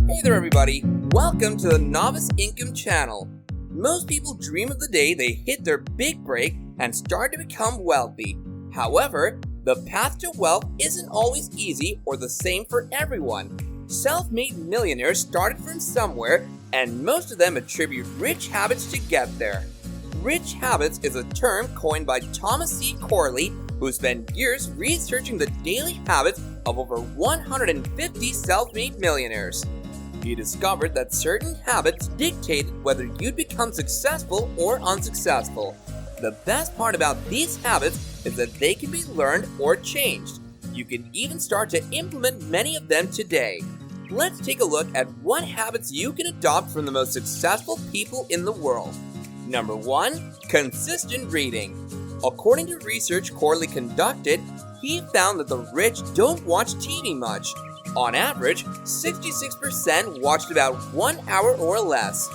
Hey there everybody, welcome to the Novice Income Channel. Most people dream of the day they hit their big break and start to become wealthy. However, the path to wealth isn't always easy or the same for everyone. Self-made millionaires started from somewhere, and most of them attribute rich habits to get there. Rich habits is a term coined by Thomas C. Corley, who spent years researching the daily habits of over 150 self-made millionaires. He discovered that certain habits dictated whether you'd become successful or unsuccessful. The best part about these habits is that they can be learned or changed. You can even start to implement many of them today. Let's take a look at what habits you can adopt from the most successful people in the world. Number 1. Consistent reading. According to research Corley conducted, he found that the rich don't watch TV much. On average, 66% watched about 1 hour or less.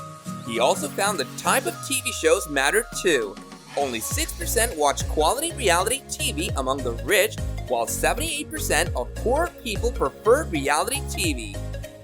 He also found the type of TV shows mattered too. Only 6% watch quality reality TV among the rich, while 78% of poor people prefer reality TV.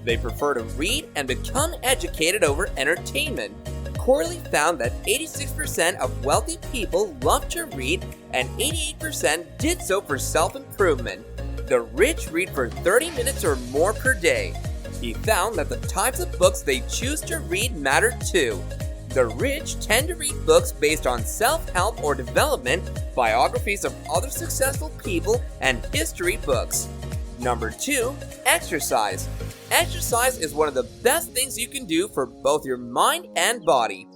They prefer to read and become educated over entertainment. Corley found that 86% of wealthy people love to read and 88% did so for self-improvement. The rich read for 30 minutes or more per day. He found that the types of books they choose to read matter too. The rich tend to read books based on self-help or development, biographies of other successful people, and history books. Number 2. Exercise. Exercise is one of the best things you can do for both your mind and body.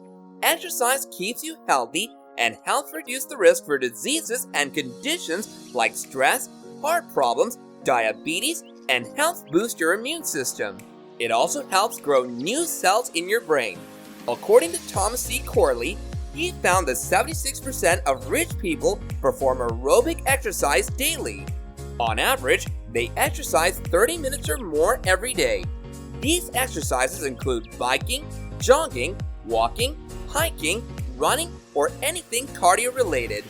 Exercise keeps you healthy and helps reduce the risk for diseases and conditions like stress, heart problems, diabetes, and helps boost your immune system. It also helps grow new cells in your brain. According to Thomas C. Corley, he found that 76% of rich people perform aerobic exercise daily. On average, they exercise 30 minutes or more every day. These exercises include biking, jogging, walking, hiking, running, or anything cardio-related.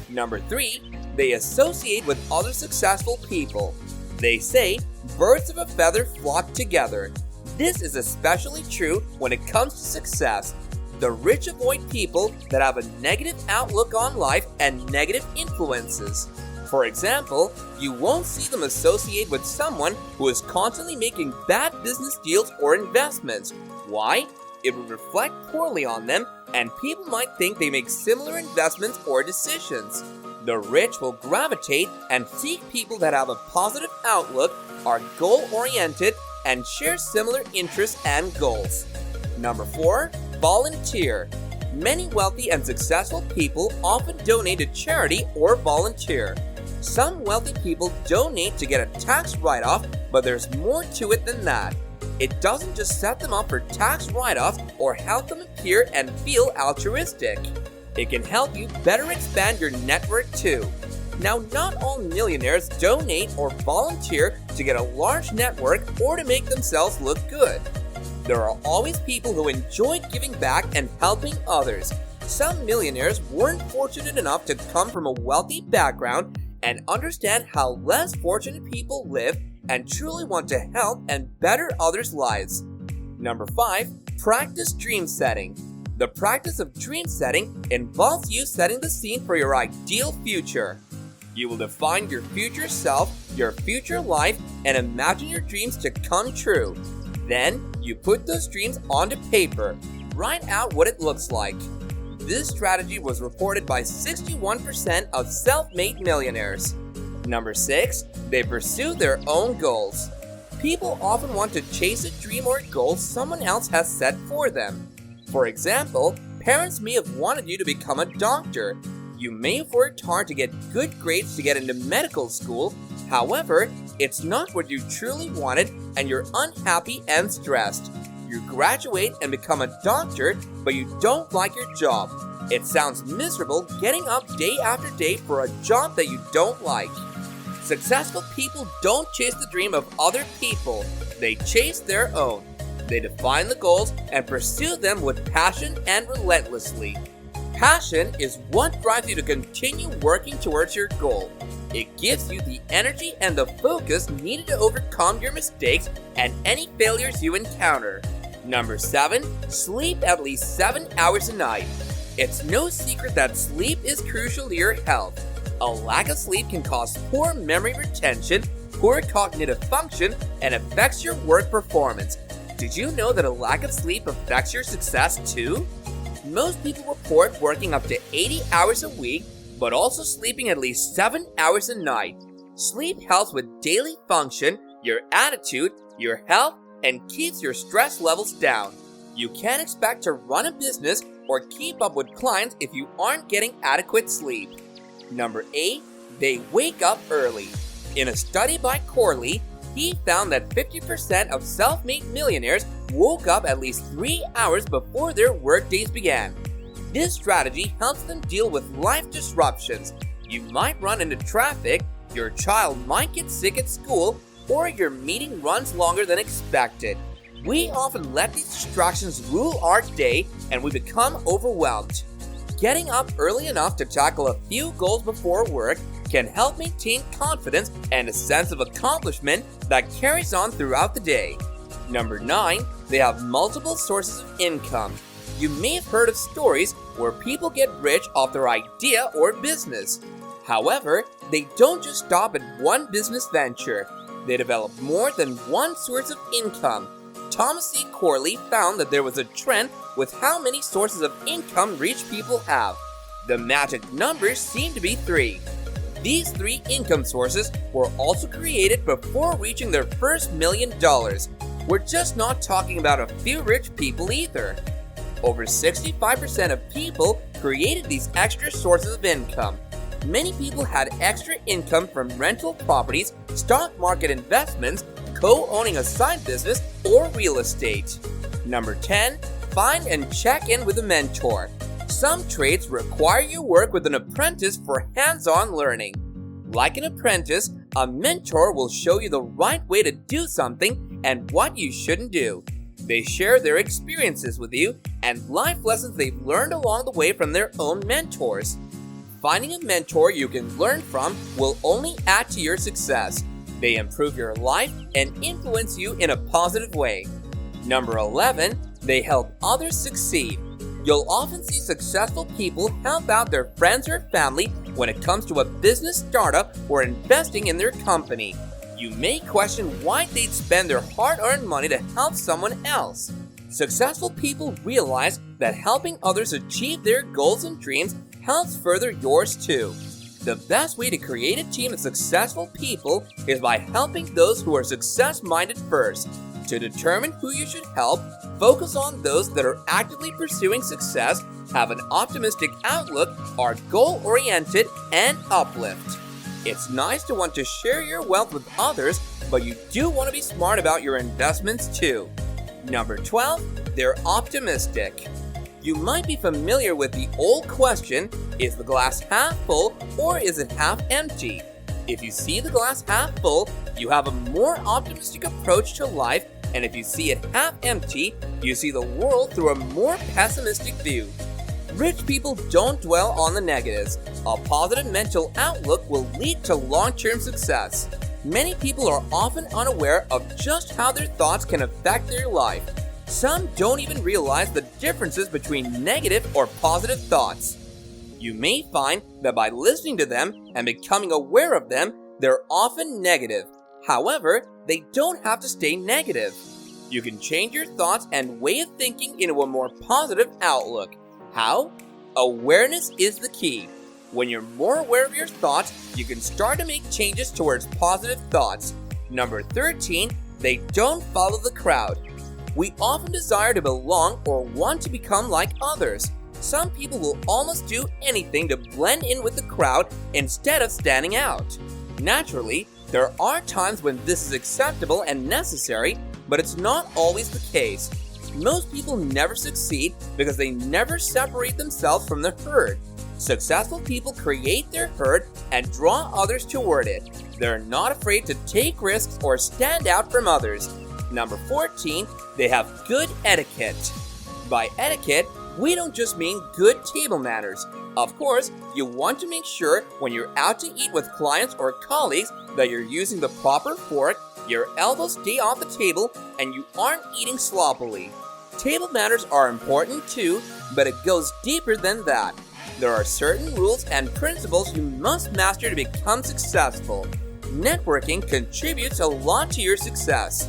Number 3. They associate with other successful people. They say, birds of a feather flock together. This is especially true when it comes to success. The rich avoid people that have a negative outlook on life and negative influences. For example, you won't see them associate with someone who is constantly making bad business deals or investments. Why? It would reflect poorly on them, and people might think they make similar investments or decisions. The rich will gravitate and seek people that have a positive outlook, are goal-oriented, and share similar interests and goals. Number 4. Volunteer. Many wealthy and successful people often donate to charity or volunteer. Some wealthy people donate to get a tax write-off, but there's more to it than that. It doesn't just set them up for tax write-offs or help them appear and feel altruistic. It can help you better expand your network too. Now, not all millionaires donate or volunteer to get a large network or to make themselves look good. There are always people who enjoy giving back and helping others. Some millionaires weren't fortunate enough to come from a wealthy background and understand how less fortunate people live and truly want to help and better others' lives. Number 5. Practice dream setting. The practice of dream setting involves you setting the scene for your ideal future. You will define your future self, your future life, and imagine your dreams to come true. Then, you put those dreams onto paper. Write out what it looks like. This strategy was reported by 61% of self-made millionaires. Number 6. They pursue their own goals. People often want to chase a dream or goal someone else has set for them. For example, parents may have wanted you to become a doctor. You may have worked hard to get good grades to get into medical school. However, it's not what you truly wanted and you're unhappy and stressed. You graduate and become a doctor, but you don't like your job. It sounds miserable getting up day after day for a job that you don't like. Successful people don't chase the dream of other people. They chase their own. They define the goals and pursue them with passion and relentlessly. Passion is what drives you to continue working towards your goal. It gives you the energy and the focus needed to overcome your mistakes and any failures you encounter. Number 7, sleep at least 7 hours a night. It's no secret that sleep is crucial to your health. A lack of sleep can cause poor memory retention, poor cognitive function, and affects your work performance. Did you know that a lack of sleep affects your success too? Most people report working up to 80 hours a week, but also sleeping at least 7 hours a night. Sleep helps with daily function, your attitude, your health, and keeps your stress levels down. You can't expect to run a business or keep up with clients if you aren't getting adequate sleep. Number 8, they wake up early. In a study by Corley, he found that 50% of self-made millionaires woke up at least 3 hours before their workdays began. This strategy helps them deal with life disruptions. You might run into traffic, your child might get sick at school, or your meeting runs longer than expected. We often let these distractions rule our day and we become overwhelmed. Getting up early enough to tackle a few goals before work can help maintain confidence and a sense of accomplishment that carries on throughout the day. Number 9, they have multiple sources of income. You may have heard of stories where people get rich off their idea or business. However, they don't just stop at one business venture. They develop more than one source of income. Thomas C. Corley found that there was a trend with how many sources of income rich people have. The magic numbers seem to be 3. These 3 income sources were also created before reaching their first $1 million. We're just not talking about a few rich people either. Over 65% of people created these extra sources of income. Many people had extra income from rental properties, stock market investments, co-owning a side business, or real estate. Number 10, find and check in with a mentor. Some trades require you work with an apprentice for hands-on learning. Like an apprentice, a mentor will show you the right way to do something and what you shouldn't do. They share their experiences with you and life lessons they've learned along the way from their own mentors. Finding a mentor you can learn from will only add to your success. They improve your life and influence you in a positive way. Number 11, they help others succeed. You'll often see successful people help out their friends or family when it comes to a business startup or investing in their company. You may question why they'd spend their hard-earned money to help someone else. Successful people realize that helping others achieve their goals and dreams helps further yours too. The best way to create a team of successful people is by helping those who are success-minded first. To determine who you should help, focus on those that are actively pursuing success, have an optimistic outlook, are goal-oriented, and uplift. It's nice to want to share your wealth with others, but you do want to be smart about your investments too. Number 12, they're optimistic. You might be familiar with the old question, is the glass half full or is it half empty? If you see the glass half full, you have a more optimistic approach to life, and if you see it half empty, you see the world through a more pessimistic view. Rich people don't dwell on the negatives. A positive mental outlook will lead to long-term success. Many people are often unaware of just how their thoughts can affect their life. Some don't even realize the differences between negative or positive thoughts. You may find that by listening to them and becoming aware of them, they're often negative. However, they don't have to stay negative. You can change your thoughts and way of thinking into a more positive outlook. How? Awareness is the key. When you're more aware of your thoughts, you can start to make changes towards positive thoughts. Number 13, they don't follow the crowd. We often desire to belong or want to become like others. Some people will almost do anything to blend in with the crowd instead of standing out. Naturally, there are times when this is acceptable and necessary, but it's not always the case. Most people never succeed because they never separate themselves from the herd. Successful people create their herd and draw others toward it. They're not afraid to take risks or stand out from others. Number 14, they have good etiquette. By etiquette, we don't just mean good table manners. Of course, you want to make sure when you're out to eat with clients or colleagues that you're using the proper fork, your elbows stay off the table, and you aren't eating sloppily. Table manners are important too, but it goes deeper than that. There are certain rules and principles you must master to become successful. Networking contributes a lot to your success.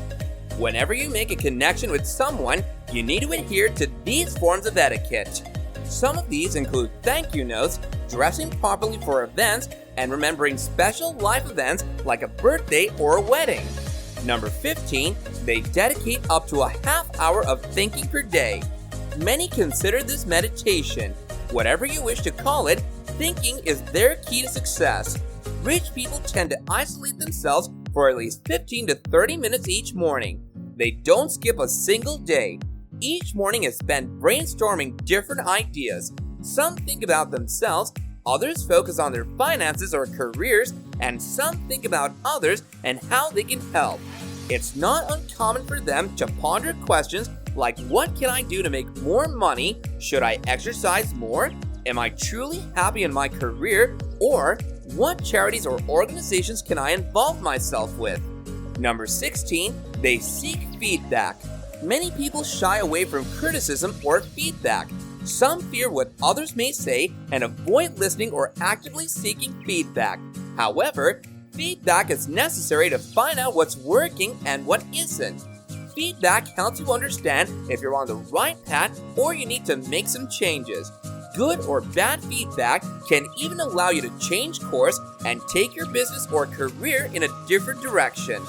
Whenever you make a connection with someone, you need to adhere to these forms of etiquette. Some of these include thank you notes, dressing properly for events, and remembering special life events like a birthday or a wedding. Number 15, they dedicate up to a half hour of thinking per day. Many consider this meditation. Whatever you wish to call it, thinking is their key to success. Rich people tend to isolate themselves for at least 15 to 30 minutes each morning. They don't skip a single day. Each morning is spent brainstorming different ideas. Some think about themselves, others focus on their finances or careers, and some think about others and how they can help. It's not uncommon for them to ponder questions like, what can I do to make more money? Should I exercise more? Am I truly happy in my career? Or, what charities or organizations can I involve myself with? Number 16, they seek feedback. Many people shy away from criticism or feedback. Some fear what others may say and avoid listening or actively seeking feedback. However, feedback is necessary to find out what's working and what isn't. Feedback helps you understand if you're on the right path or you need to make some changes. Good or bad feedback can even allow you to change course and take your business or career in a different direction.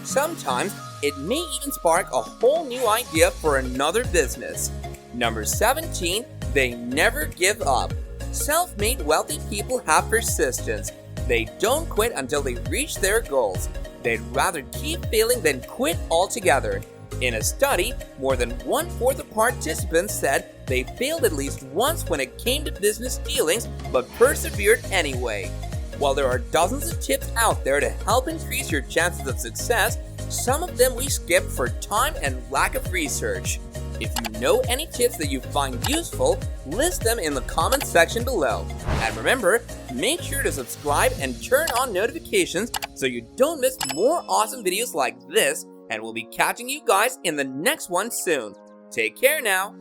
Sometimes, it may even spark a whole new idea for another business. Number 17, they never give up. Self-made wealthy people have persistence. They don't quit until they reach their goals. They'd rather keep failing than quit altogether. In a study, more than 1/4 of participants said they failed at least once when it came to business dealings, but persevered anyway. While there are dozens of tips out there to help increase your chances of success, some of them we skip for time and lack of research. If you know any tips that you find useful, list them in the comments section below. And remember, make sure to subscribe and turn on notifications so you don't miss more awesome videos like this, and we'll be catching you guys in the next one soon. Take care now.